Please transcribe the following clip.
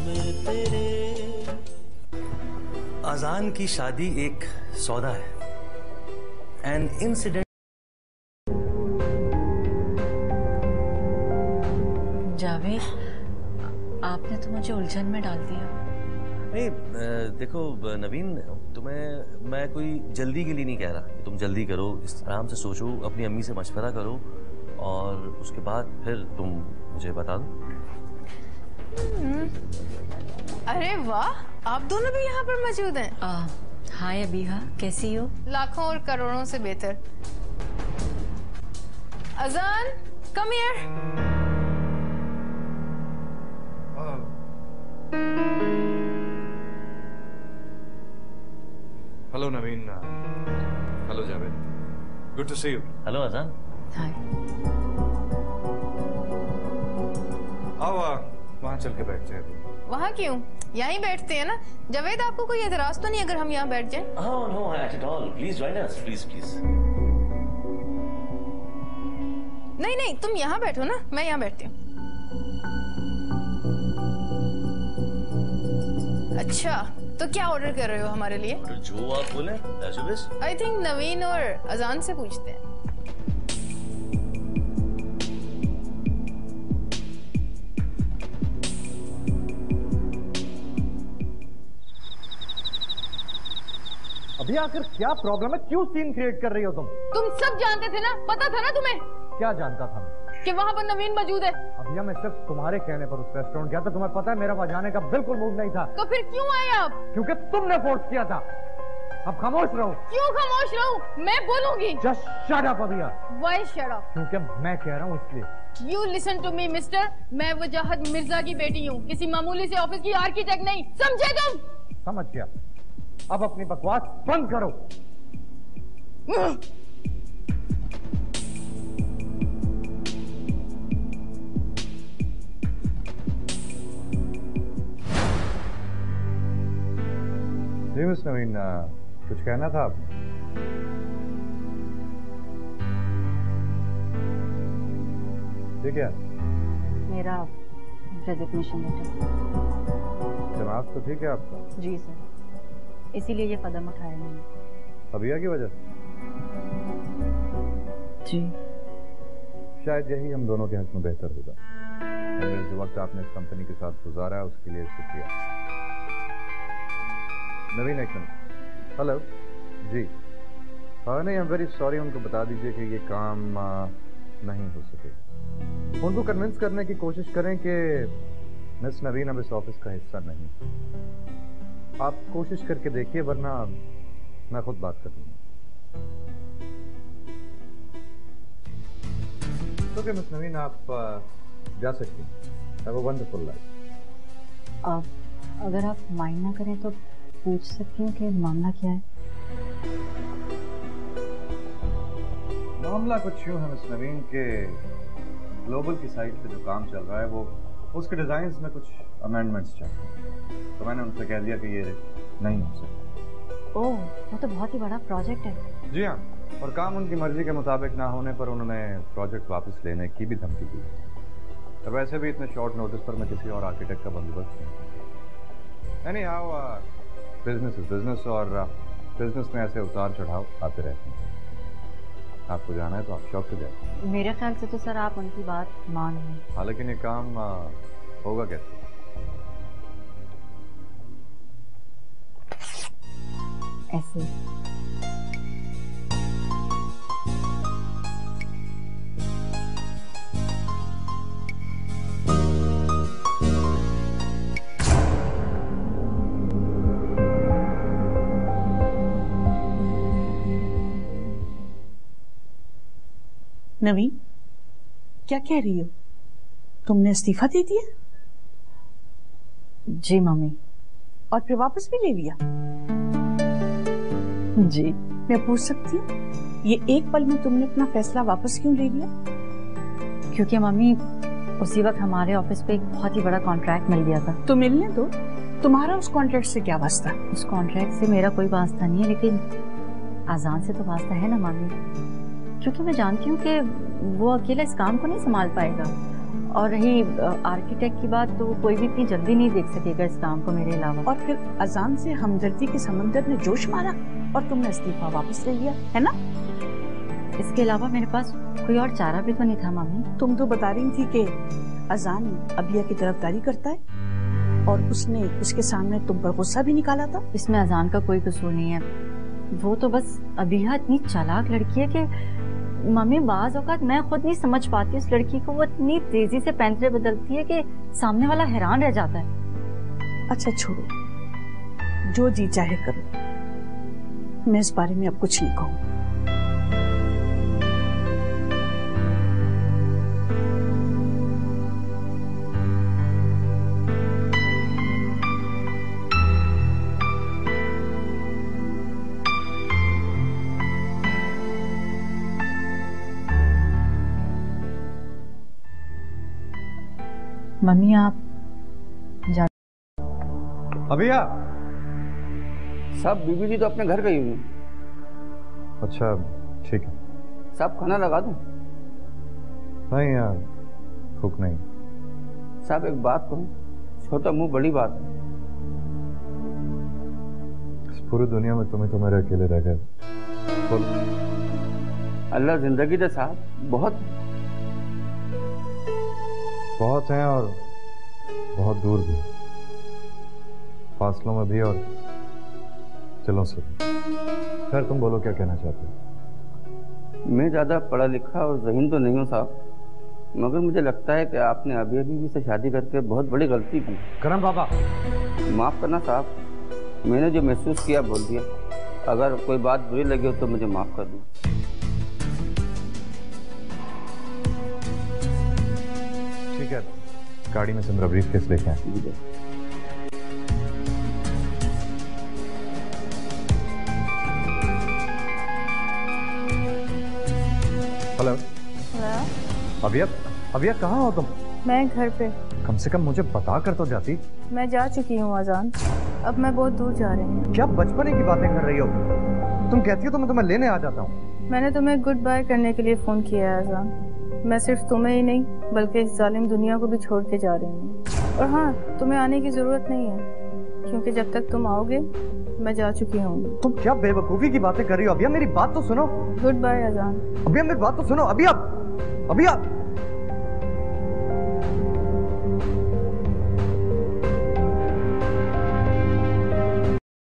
में तेरे। अजान की शादी एक सौदा है, एन इंसिडेंट। जावेद, आपने तो मुझे उलझन में डाल दिया। नहीं देखो नवीन, तुम्हें मैं कोई जल्दी के लिए नहीं कह रहा कि तुम जल्दी करो। इस आराम से सोचो, अपनी अम्मी से मशवरा करो और उसके बाद फिर तुम मुझे बता दो। अरे वाह, आप दोनों भी यहाँ पर मौजूद हैं। हाय अबीहा, कैसी हो? लाखों और करोड़ों से बेहतर। Azaan, come here. Hello Naveen. Hello Javed, good to see you. Hello Azaan. Hi. आओ वहाँ चल के बैठ जाए। वहाँ क्यों, यहीं बैठते हैं ना। जावेद, आपको कोई एतराज तो नहीं अगर हम यहाँ बैठ जाएं? Oh no, not at all. Please join us, please, please. नहीं नहीं, तुम यहाँ बैठो ना, मैं यहाँ बैठती हूँ। अच्छा, तो क्या ऑर्डर कर रहे हो हमारे लिए? जो आप बोले, आई थिंक नवीन और अजान से पूछते हैं। अभी आखिर क्या प्रॉब्लम है? क्यों सीन क्रिएट कर रही हो तुम? तुम सब जानते थे ना, पता था ना तुम्हें? क्या जानता था कि वहाँ पर नवीन मौजूद है। अभी मैं सिर्फ तुम्हारे कहने पर उस रेस्टोरेंट गया था। तुम्हें पता है मेरा वहां जाने का बिल्कुल मूड नहीं था। तो फिर क्यों आए आप? क्योंकि तुमने फोर्स किया था। अब खामोश रहो। क्यों खामोश रहूं? मैं बोलूंगी। Just shut up Abhiya. Why shut up? क्योंकि मैं कह रहा हूँ इसलिए। You listen to me mister, मैं वजाहत मिर्जा की बेटी हूँ, किसी मामूली से ऑफिस की आर्किटेक्ट नहीं, समझे तुम? समझ गया। अब अपनी बकवास बंद करो। जी मिस नवीन, कुछ कहना था आपने? ठीक है, मेरा रेजिग्नेशन लेटर। जनाब तो ठीक है आपका? जी सर, इसीलिए ये कदम उठाया मैंने। अभिया की वजह से? जी। शायद यही हम दोनों के हक में बेहतर होगा। जो वक्त आपने इस कंपनी के साथ गुजारा है उसके लिए शुक्रिया। नवीन, एक मिनट। हेलो जी। हाँ नहीं, आई एम वेरी सॉरी। उनको बता दीजिए कि ये काम नहीं हो सकेगा। उनको कन्विंस करने की कोशिश करें कि मिस नवीन अब इस ऑफिस का हिस्सा नहीं। आप कोशिश करके देखिए, वरना मैं खुद बात कर लूंगा। तो क्या मिस नवीन, आप जा सकती हैं। Have a wonderful life. अगर आप माइंड ना करें तो पूछ सकती हूँ कि मामला क्या है? मामला कुछ यूं है मिस नवीन के ग्लोबल की साइड पे जो काम चल रहा है वो उसके डिजाइन्स में कुछ अमेंडमेंट्स चाहिए, तो मैंने उनसे कह दिया कि ये नहीं हो सकता। ओह, वो तो बहुत ही बड़ा प्रोजेक्ट है। जी हाँ, और काम उनकी मर्जी के मुताबिक ना होने पर उन्होंने प्रोजेक्ट वापस लेने की भी धमकी दी। तो वैसे भी इतने शॉर्ट नोटिस पर मैं किसी और आर्किटेक्ट का बंदोबस्त नहीं। नहीं आओ, बिजनेस इज बिजनेस और बिजनेस में ऐसे उतार चढ़ाव आते रहते हैं। आपको जाना है तो आप शौक से जाए। मेरे ख्याल से तो सर आप उनकी बात मान लें। हाँ, लेकिन ये काम होगा कैसे? ऐसे। नवीन, क्या कह रही हो? तुमने इस्तीफा दे दिया? जी मम्मी। और फिर वापस भी ले लिया? जी। मैं पूछ सकती हूँ, ये एक पल में तुमने अपना फैसला वापस क्यों ले लिया? क्योंकि मम्मी उसी वक्त हमारे ऑफिस पे एक बहुत ही बड़ा कॉन्ट्रैक्ट मिल गया था। तो मिलने दो, तुम्हारा उस कॉन्ट्रैक्ट से क्या वास्ता? उस कॉन्ट्रैक्ट से मेरा कोई वास्ता नहीं है, लेकिन आजान से तो वास्ता है ना मम्मी, क्योंकि मैं जानती हूँ कि वो अकेला इस काम को नहीं संभाल पाएगा और रही आर्किटेक्ट की बात, तो कोई भी इतनी जल्दी नहीं देख सकेगा इस काम को मेरे अलावा। और फिर अजान से हमदर्दी के समंदर ने जोश मारा और तुमने इस्तीफा वापस ले लिया, है ना? इसके अलावा मेरे पास कोई और चारा भी तो नहीं था मम्मी। तुम तो बता रही थी कि अजान अबिया की तरफदारी करता है और उसने उसके सामने तुम पर गुस्सा भी निकाला था। इसमें अजान का कोई कसूर नहीं है, वो तो बस अबिया इतनी चालाक लड़की है कि मम्मी बाज औकात मैं खुद नहीं समझ पाती उस लड़की को। वो इतनी तेजी से पैंतरे बदलती है कि सामने वाला हैरान रह जाता है। अच्छा छोड़ो, जो जी चाहे करो, मैं इस बारे में अब कुछ नहीं कहूँ। मम्मी आप जा। अबिया। साहब बीबी जी तो अपने घर गई हुई। अच्छा ठीक है। साहब खाना लगा दूं? नहीं यार, भूख नहीं। साहब एक बात कहूं, छोटा मुंह बड़ी बात है। इस पूरी दुनिया में तुम्हें तो मेरे अकेले रह गए। बोल। अल्लाह जिंदगी दे साहब, बहुत हैं और बहुत दूर भी, फासलों में भी और दिलों से भी। खैर तुम बोलो क्या कहना चाहते हो? मैं ज्यादा पढ़ा लिखा और ज़हीन तो नहीं हूँ साहब, मगर मुझे लगता है कि आपने अभी बीवी से शादी करके बहुत बड़ी गलती की। करम बाबा। माफ करना साहब, मैंने जो महसूस किया बोल दिया। अगर कोई बात बुरी लगी हो तो मुझे माफ कर दो। ठीक है, गाड़ी में से मेरा ब्रीफकेस लेके आए। हेलो। अबिया कहाँ हो तुम? मैं घर पे। कम से कम मुझे बता कर तो जाती। मैं जा चुकी हूँ अजान, अब मैं बहुत दूर जा रही हूँ। क्या बचपने की बातें कर रही हो? तुम कहती हो तो मैं तुम्हें लेने आ जाता हूँ। मैंने तुम्हें गुड बाय करने के लिए फोन किया है अजान। मैं सिर्फ तुम्हें ही नहीं बल्कि इस जालिम दुनिया को भी छोड़ के जा रही हूँ। और हाँ, तुम्हें आने की जरूरत नहीं है, क्योंकि जब तक तुम आओगे मैं जा चुकी हूँ। तुम क्या बेवकूफी की बातें कर रही हो? अबिया मेरी बात तो सुनो। गुड बाय अजान। अबिया मेरी बात तो सुनो। अबिया